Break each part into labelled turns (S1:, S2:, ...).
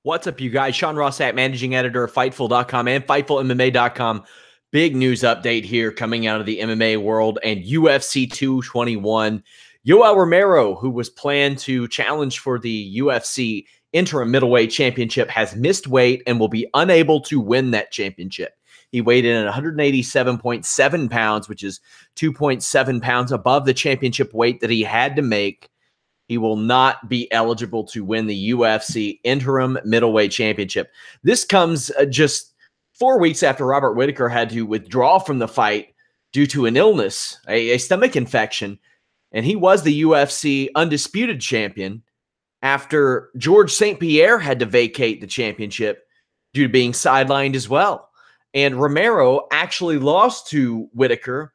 S1: What's up, you guys? Sean Ross Sapp, managing editor of Fightful.com and FightfulMMA.com. Big news update here coming out of the MMA world and UFC 221. Yoel Romero, who was planned to challenge for the UFC interim middleweight championship, has missed weight and will be unable to win that championship. He weighed in at 187.7 pounds, which is 2.7 pounds above the championship weight that he had to make. He will not be eligible to win the UFC interim middleweight championship. This comes just 4 weeks after Robert Whittaker had to withdraw from the fight due to an illness, a stomach infection, and he was the UFC undisputed champion after George St. Pierre had to vacate the championship due to being sidelined as well. And Romero actually lost to Whittaker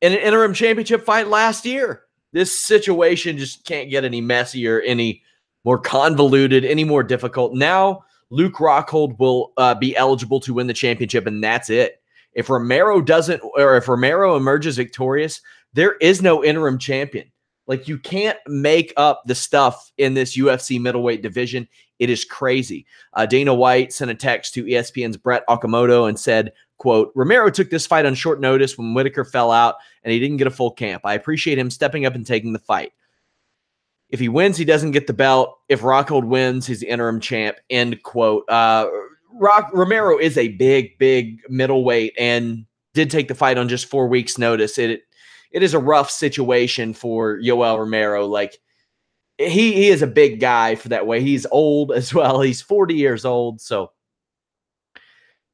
S1: in an interim championship fight last year. This situation just can't get any messier, any more convoluted, any more difficult. Now, Luke Rockhold will be eligible to win the championship, and that's it. If Romero doesn't, or if Romero emerges victorious, there is no interim champion. Like, you can't make up the stuff in this UFC middleweight division. It is crazy. Dana White sent a text to ESPN's Brett Okamoto and said, quote, Romero took this fight on short notice when Whittaker fell out and he didn't get a full camp. I appreciate him stepping up and taking the fight. If he wins, he doesn't get the belt. If Rockhold wins, he's the interim champ, end quote. Romero is a big middleweight and did take the fight on just 4 weeks' notice. It is a rough situation for Yoel Romero. Like, he is a big guy for that weight. He's old as well. He's 40 years old, so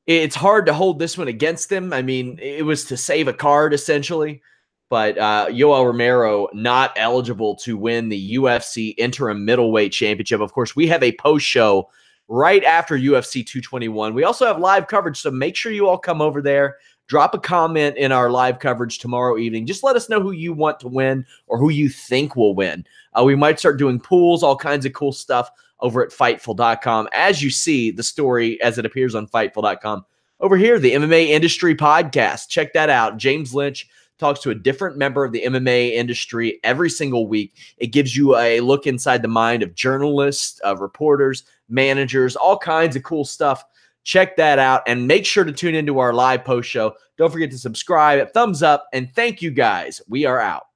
S1: it's hard to hold this one against him. I mean, it was to save a card, essentially. But Yoel Romero not eligible to win the UFC interim middleweight championship. Of course, we have a post show right after UFC 221. We also have live coverage, so make sure you all come over there. Drop a comment in our live coverage tomorrow evening. Just let us know who you want to win or who you think will win. We might start doing pools, all kinds of cool stuff over at Fightful.com. As you see the story as it appears on Fightful.com. Over here, the MMA Industry Podcast. Check that out. James Lynch talks to a different member of the MMA industry every single week. It gives you a look inside the mind of journalists, of reporters, managers, all kinds of cool stuff. Check that out and make sure to tune into our live post show. Don't forget to subscribe, thumbs up, and thank you guys. We are out.